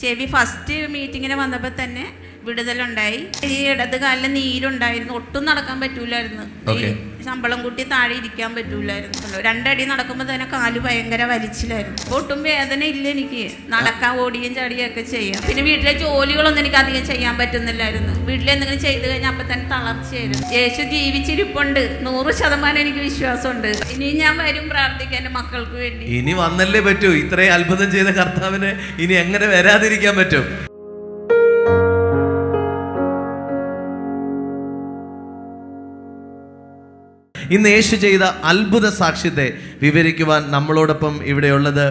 ചെവി ഫസ്റ്റ് മീറ്റിങ്ങിന് വന്നപ്പോൾ തന്നെ വിടുതലുണ്ടായി. ഈ ഇടത് കാലിൽ നീരുണ്ടായിരുന്നു, ഒട്ടും നടക്കാൻ പറ്റൂലായിരുന്നു. ശമ്പളം കൂട്ടി താഴെ ഇരിക്കാൻ പറ്റൂലായിരുന്നു. 2 അടി നടക്കുമ്പോൾ തന്നെ കാല് ഭയങ്കര വലിച്ചിലായിരുന്നു. ഒട്ടും വേദന ഇല്ല എനിക്ക്, നടക്കാൻ ഓടിയും ചാടിയൊക്കെ ചെയ്യാം. പിന്നെ വീട്ടിലെ ജോലികളൊന്നും എനിക്ക് അധികം ചെയ്യാൻ പറ്റുന്നില്ലായിരുന്നു. വീട്ടിലെന്തെങ്കിലും ചെയ്ത് കഴിഞ്ഞാൽ അപ്പം തന്നെ തളർച്ചയായിരുന്നു. യേശു ജീവിച്ചിരിപ്പുണ്ട്, 100% എനിക്ക് വിശ്വാസമുണ്ട്. ഇനി ഞാൻ വരും പ്രാർത്ഥിക്കാൻ എൻ്റെ മക്കൾക്ക് വേണ്ടി. ഇനി വന്നല്ലേ പറ്റൂ. ഇത്രയും അത്ഭുതം ചെയ്ത കർത്താവിന് ഇനി എങ്ങനെ വരാതിരിക്കാൻ പറ്റും? ഇന്ന് യേശു ചെയ്ത അത്ഭുത സാക്ഷ്യത്തെ വിവരിക്കുവാൻ നമ്മളോടൊപ്പം ഇവിടെയുള്ളത്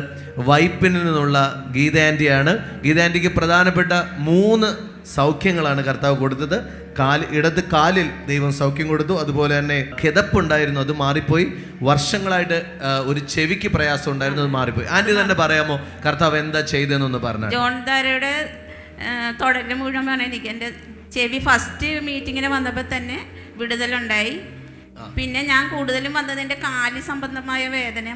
വൈപ്പിനിൽ നിന്നുള്ള ഗീത ആൻറ്റിയാണ്. ഗീത ആൻറ്റിക്ക് പ്രധാനപ്പെട്ട 3 സൗഖ്യങ്ങളാണ് കർത്താവ് കൊടുത്തത്. ഇടത് കാലിൽ ദൈവം സൗഖ്യം കൊടുത്തു. അതുപോലെ തന്നെ കിതപ്പുണ്ടായിരുന്നു, അത് മാറിപ്പോയി. വർഷങ്ങളായിട്ട് ഒരു ചെവിക്ക് പ്രയാസം ഉണ്ടായിരുന്നു, അത് മാറിപ്പോയി. ആൻറ്റി തന്നെ പറയാമോ കർത്താവ് എന്താ ചെയ്തതെന്നൊന്ന് പറഞ്ഞാൽ? ജോൺ ദാരയുടെ തുടങ്ങി മുഴുവൻ എനിക്ക് എൻ്റെ ചെവി ഫസ്റ്റ് മീറ്റിങ്ങിന് വന്നപ്പോൾ തന്നെ വിടുതലുണ്ടായി. പിന്നെ ഞാൻ കൂടുതലും വന്നതിന്റെ കാല് സംബന്ധമായ വേദന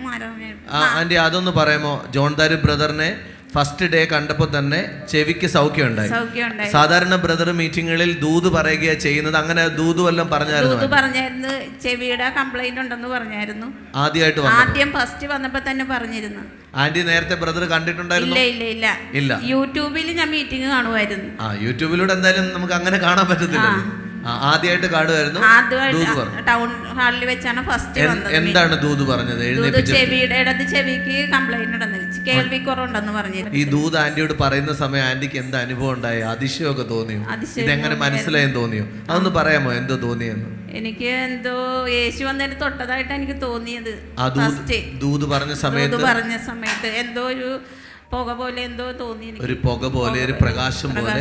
ആന്റി അതൊന്ന് പറയാമോ? ജോൺ ദാരു ബ്രദറിനെ ഫസ്റ്റ് ഡേ കണ്ടപ്പോൾ തന്നെ ചെവിക്ക് സൗഖ്യം ഉണ്ടായി. സാധാരണ ബ്രദർ മീറ്റിങ്ങുകളിൽ ദൂത് പറയുകയാ ചെയ്യുന്നത്. അങ്ങനെ ദൂത് വല്ലതും പറഞ്ഞായിരുന്നു? ചെവിയുടെ കംപ്ലൈന്റ് ഉണ്ടെന്ന് പറഞ്ഞായിരുന്നു. ആദ്യം ഫസ്റ്റ് വന്നപ്പോ തന്നെ പറഞ്ഞിരുന്നു. ആന്റി നേരത്തെ ബ്രദർ കണ്ടിട്ടുണ്ടായിരുന്നു? ഇല്ല. യൂട്യൂബിൽ ഞാൻ മീറ്റിംഗ് കാണുമായിരുന്നു. യൂട്യൂബിലൂടെ എന്തായാലും നമുക്ക് അങ്ങനെ കാണാൻ പറ്റത്തില്ല. ആദ്യമായിട്ട് കാണുമായിരുന്നു. ടൗൺ ഹാളിൽ വെച്ചാണ് ഫസ്റ്റ് വന്നത്. എന്താണ് ദൂത് പറഞ്ഞത്? ചെവിയുടെ ഇടത് ചെവിക്ക് കംപ്ലൈന്റ് ഉണ്ടെന്ന്, കേൾവി കുറവുണ്ടെന്ന് പറഞ്ഞു. ഈ ദൂത് ആന്റിയോട് പറയുന്ന സമയം ആന്റിക്ക് എന്ത് അനുഭവം ഉണ്ടായി? അതിശയമൊക്കെ തോന്നിയോ? ഇതെങ്ങനെ മനസ്സിലായെന്ന് തോന്നിയോ? അതൊന്ന് പറയാമോ, എന്തോ തോന്നിയെന്ന്? എനിക്ക് എന്തോ യേശു വന്നിട്ട് തൊട്ടതായിട്ട് എനിക്ക് തോന്നിയത്. ദൂത് പറഞ്ഞ സമയത്ത് എന്തോ ഒരു പുക പോലെ എന്തോ തോന്നി. ഒരു പുക പോലെ, ഒരു പ്രകാശം പോലെ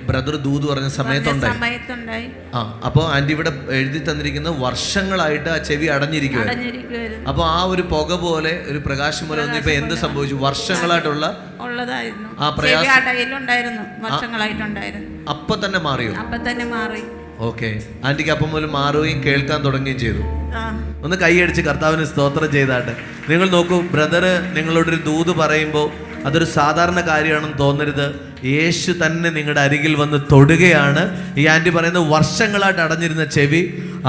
ബ്രദർ ദൂത് പറഞ്ഞ സമയത്തുണ്ടായി. അപ്പൊ ആന്റി ഇവിടെ എഴുതി തന്നിരിക്കുന്ന വർഷങ്ങളായിട്ട് ആ ചെവി അടഞ്ഞിരിക്കുവായിരുന്നു. അപ്പൊ ആ ഒരു പുക പോലെ, ഒരു പ്രകാശം പോലെ ഒന്നും ഇപ്പൊ എന്ത് സംഭവിച്ചു? വർഷങ്ങളായിട്ടുള്ള ആ പ്രയാസം അപ്പൊ തന്നെ മാറിയോ? ഓക്കെ. ആന്റിക്ക് അപ്പം പോലും മാറുകയും കേൾക്കാൻ തുടങ്ങുകയും ചെയ്തു. ഒന്ന് കൈയടിച്ച് കർത്താവിന് സ്തോത്രം ചെയ്താട്ടെ. നിങ്ങൾ നോക്കൂ, ബ്രദറ് നിങ്ങളോടൊരു ദൂത് പറയുമ്പോൾ അതൊരു സാധാരണ കാര്യമാണെന്ന് തോന്നരുത്. യേശു തന്നെ നിങ്ങളുടെ അരികിൽ വന്ന് തൊടുകയാണ്. ഈ ആൻറ്റി പറയുന്ന വർഷങ്ങളായിട്ട് അടഞ്ഞിരുന്ന ചെവി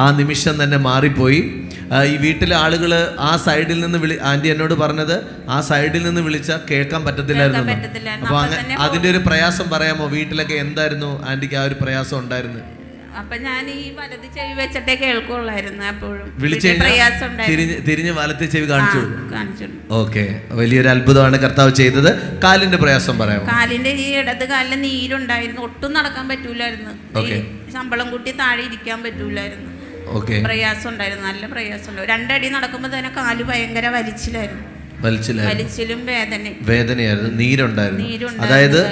ആ നിമിഷം തന്നെ മാറിപ്പോയി. ഈ വീട്ടിലെ ആളുകൾ ആ സൈഡിൽ നിന്ന് ആൻറ്റി എന്നോട് പറഞ്ഞത് ആ സൈഡിൽ നിന്ന് വിളിച്ചാൽ കേൾക്കാൻ പറ്റത്തില്ലായിരുന്നു. അപ്പൊ അതിന്റെ ഒരു പ്രയാസം പറയാമോ? വീട്ടിലൊക്കെ എന്തായിരുന്നു ആൻറ്റിക്ക് ആ ഒരു പ്രയാസം ഉണ്ടായിരുന്നു? അപ്പൊ ഞാൻ ഈ വലത് ചെവി വെച്ചിട്ടേ കേൾക്കുള്ളായിരുന്നു. എപ്പോഴും തിരിഞ്ഞ് വലത്തെ ചെവി കാണിച്ചു. ഓക്കെ, വലിയൊരു അത്ഭുതമാണ് കർത്താവ് ചെയ്തത്. കാലിന്റെ പ്രയാസം പറയാമോ? കാലിന്റെ ഈ ഇടത് കാലിൽ നീരുണ്ടായിരുന്നു, ഒട്ടും നടക്കാൻ പറ്റൂലായിരുന്നു. ശമ്പളം കൂട്ടി താഴെ ഇരിക്കാൻ പറ്റൂലായിരുന്നു. പ്രയാസം ഉണ്ടായിരുന്നു, നല്ല പ്രയാസം ഉണ്ടായിരുന്നു. 2 അടി നടക്കുമ്പോൾ തന്നെ കാല് ഭയങ്കര വലിച്ചിലും വേദനയായിരുന്നു, നീരുണ്ടായിരുന്നു. അതായത്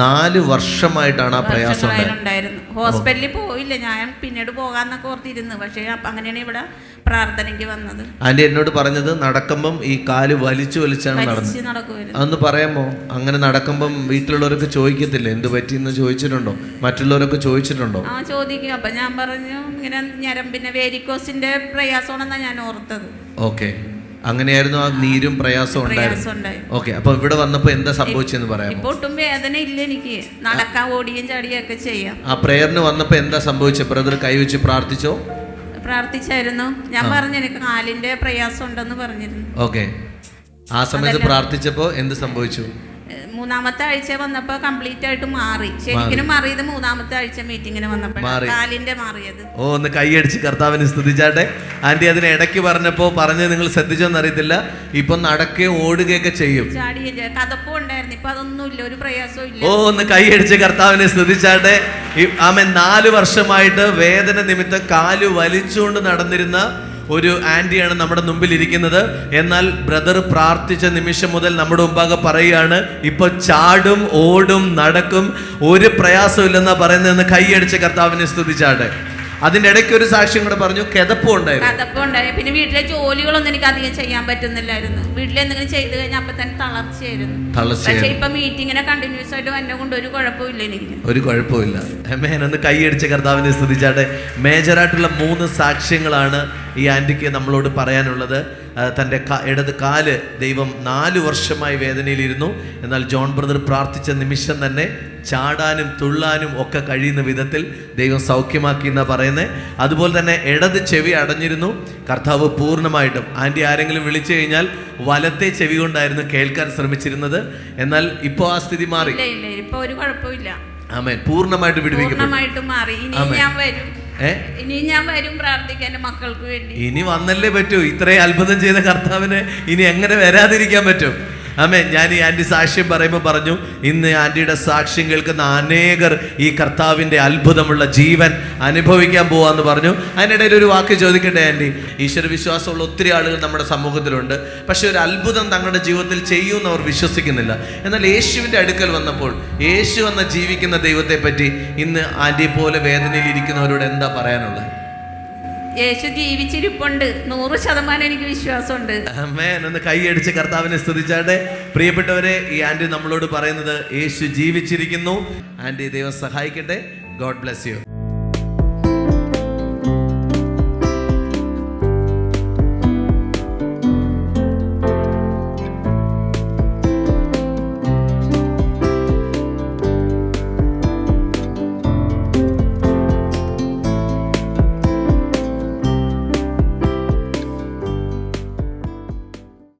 4 വർഷമായിട്ടാണ് ആ പ്രയാസം ഉണ്ടായിരുന്നു. ഹോസ്പിറ്റലിൽ പോയില്ല, ഞാൻ പിന്നീട് പോകാന്നൊക്കെ ഓർത്തിരുന്നു. പക്ഷേ അങ്ങനെയാണ് ഇവിടെ പ്രാർത്ഥനയ്ക്ക് വന്നത്. ആന്റി എന്നോട് പറഞ്ഞത് നടക്കുമ്പം ഈ കാല് വലിച്ചാണ് നടക്കുന്നത്. അതൊന്ന് പറയാമോ? അങ്ങനെ നടക്കുമ്പം വീട്ടിലുള്ളവരൊക്കെ ചോദിക്കത്തില്ലേ എന്ത് പറ്റിയെന്ന് ചോദിച്ചിട്ടുണ്ടോ? മറ്റുള്ളവരൊക്കെ ചോദിച്ചിട്ടുണ്ടോ? ചോദിക്കും. അപ്പൊ ഞാൻ പറഞ്ഞു ഇങ്ങനെ ഞരമ്പിന്റെ വേരിക്കോസിന്റെ പ്രയാസമാണെന്നാണ് ഞാൻ ഓർത്തത്. ഓക്കെ, അങ്ങനെയായിരുന്നു. ആ നീരും പ്രയാസവും ഉണ്ടായിരുന്നു. ഓക്കെ, അപ്പൊ ഇവിടെ വന്നപ്പോ എന്താ സംഭവിച്ചെന്ന് പറയാം? ഇപ്പൊ ഒട്ടും വേദന ഇല്ല എനിക്ക്, നടക്കാൻ ഓടിയും ചാടിയൊക്കെ ചെയ്യാം. ആ പ്രേയറിന് വന്നപ്പോ എന്താ സംഭവിച്ചത്? ബ്രദർ കൈവച്ച് പ്രാർത്ഥിച്ചായിരുന്നു. ഞാൻ പറഞ്ഞു എനിക്ക് കാലിന്റെ പ്രയാസം ഉണ്ടെന്ന് പറഞ്ഞിരുന്നു. ഓക്കെ, ആ സമയത്ത് പ്രാർത്ഥിച്ചപ്പോ എന്ത് സംഭവിച്ചു? 3-ാമത്തെ ആഴ്ച വന്നപ്പോ കംപ്ലീറ്റ് ആയിട്ട് മാറി. ശരിക്കും മാറിയത് 3-ാമത്തെ ആഴ്ച മീറ്റിങ്ങിന് വന്നപ്പോൾ കാലിന്റെ മാറിയത്. ഒന്ന് കൈയടിച്ച് കർത്താവിനെ സ്തുതിച്ചാട്ടെ. ആന്റി അതിന് ഇടയ്ക്ക് പറഞ്ഞത് നിങ്ങൾ ശ്രദ്ധിച്ചോന്ന് അറിയത്തില്ല, ഇപ്പൊ നടക്കുകയും ഓടുകയൊക്കെ ചെയ്യും. കഥപ്പും ഉണ്ടായിരുന്നു, ഇപ്പൊ അതൊന്നുമില്ല, ഒരു പ്രയാസവും ഇല്ല. ഒന്ന് കൈയടിച്ച് കർത്താവിനെ സ്തുതിച്ചാട്ടെ. ആമേൻ. 4 വർഷമായിട്ട് വേദന നിമിത്തം കാല് വലിച്ചുകൊണ്ട് നടന്നിരുന്ന ഒരു ആന്റിയാണ് നമ്മുടെ മുമ്പിൽ ഇരിക്കുന്നത്. എന്നാൽ ബ്രദർ പ്രാർത്ഥിച്ച നിമിഷം മുതൽ നമ്മുടെ മുമ്പാകെ പറയുകയാണ്, ഇപ്പൊ ചാടും, ഓടും, നടക്കും, ഒരു പ്രയാസമില്ലെന്നാ പറയുന്നതെന്ന് കൈയടിച്ച് കർത്താവിനെ സ്തുതിച്ചാട്ടെ. അതിന്റെ ഇടയ്ക്ക് ഒരു സാക്ഷ്യം കൂടെ പറഞ്ഞു, കിതപ്പുണ്ടായി. പിന്നെ വീട്ടിലെ ജോലികളൊന്നും എനിക്ക് അധികം ചെയ്യാൻ പറ്റുന്നില്ലായിരുന്നു. വീട്ടിലെന്തെങ്കിലും ചെയ്ത് കഴിഞ്ഞാൽ അപ്പൊ തന്നെ തളർച്ചയായിരുന്നു. പക്ഷെ ഇപ്പൊ മീറ്റിങ്ങിനെ കണ്ടിന്യൂസ് ആയിട്ട് എന്നെ കൊണ്ട് ഒരു കുഴപ്പമില്ല, എനിക്ക് ഒരു കുഴപ്പമില്ല. ഒന്ന് കൈയടിച്ച് കർത്താവിനെ സ്തുതിച്ചാട്ടെ. മേജറായിട്ടുള്ള 3 സാക്ഷ്യങ്ങളാണ് ഈ ആന്റിക്ക് നമ്മളോട് പറയാനുള്ളത്. തൻ്റെ ഇടത് കാല് ദൈവം 4 വർഷമായി വേദനയിലിരുന്നു. എന്നാൽ ജോൺ ബ്രദർ പ്രാർത്ഥിച്ച നിമിഷം തന്നെ ചാടാനും തുള്ളാനും ഒക്കെ കഴിയുന്ന വിധത്തിൽ ദൈവം സൗഖ്യമാക്കി എന്നാണ് പറയുന്നത്. അതുപോലെ തന്നെ ഇടത് ചെവി അടഞ്ഞിരുന്നു. കർത്താവ് പൂർണ്ണമായിട്ടും, ആൻറ്റി ആരെങ്കിലും വിളിച്ചു കഴിഞ്ഞാൽ വലത്തെ ചെവി കൊണ്ടായിരുന്നു കേൾക്കാൻ ശ്രമിച്ചിരുന്നത്. എന്നാൽ ഇപ്പോൾ ആ സ്ഥിതി മാറി. ഇപ്പൊ ഒരു കുഴപ്പമില്ല. ആമേൻ. പൂർണ്ണമായിട്ട് പൂർണ്ണമായിട്ട് മാറി. ഇനി ഞാൻ വരും പ്രാർത്ഥിക്കാൻ മക്കൾക്ക് വേണ്ടി. ഇനി വന്നല്ലേ പറ്റൂ. ഇത്രയും അത്ഭുതം ചെയ്ത കർത്താവിന് ഇനി എങ്ങനെ വരാതിരിക്കാൻ പറ്റും? ആമേൻ. ഞാൻ ഈ ആൻറ്റി സാക്ഷ്യം പറയുമ്പോൾ പറഞ്ഞു, ഇന്ന് ആൻറ്റിയുടെ സാക്ഷ്യം കേൾക്കുന്ന അനേകർ ഈ കർത്താവിൻ്റെ അത്ഭുതമുള്ള ജീവൻ അനുഭവിക്കാൻ പോവാന്ന് പറഞ്ഞു. അതിനിടയിൽ ഒരു വാക്ക് ചോദിക്കട്ടെ ആൻറ്റി? ഈശ്വരവിശ്വാസമുള്ള ഒത്തിരി ആളുകൾ നമ്മുടെ സമൂഹത്തിലുണ്ട്. പക്ഷെ ഒരു അത്ഭുതം തങ്ങളുടെ ജീവിതത്തിൽ ചെയ്യുമെന്ന് അവർ വിശ്വസിക്കുന്നില്ല. എന്നാൽ യേശുവിൻ്റെ അടുക്കൽ വന്നപ്പോൾ, യേശു എന്ന ജീവിക്കുന്ന ദൈവത്തെ പറ്റി ഇന്ന് ആൻറ്റിയെ പോലെ വേദനയിൽ ഇരിക്കുന്നവരോട് എന്താ പറയാനുള്ളത്? യേശു ജീവിച്ചിരിപ്പുണ്ട്, 100% എനിക്ക് വിശ്വാസമുണ്ട്. ആമേൻ. ഒന്ന് കൈയടിച്ച് കർത്താവിനെ സ്തുതിച്ചാട്ടെ. പ്രിയപ്പെട്ടവരെ, ഈ ആൻറ്റി നമ്മളോട് പറയുന്നത് യേശു ജീവിച്ചിരിക്കുന്നു. ആൻറ്റി ദൈവം സഹായിക്കട്ടെ. God bless you.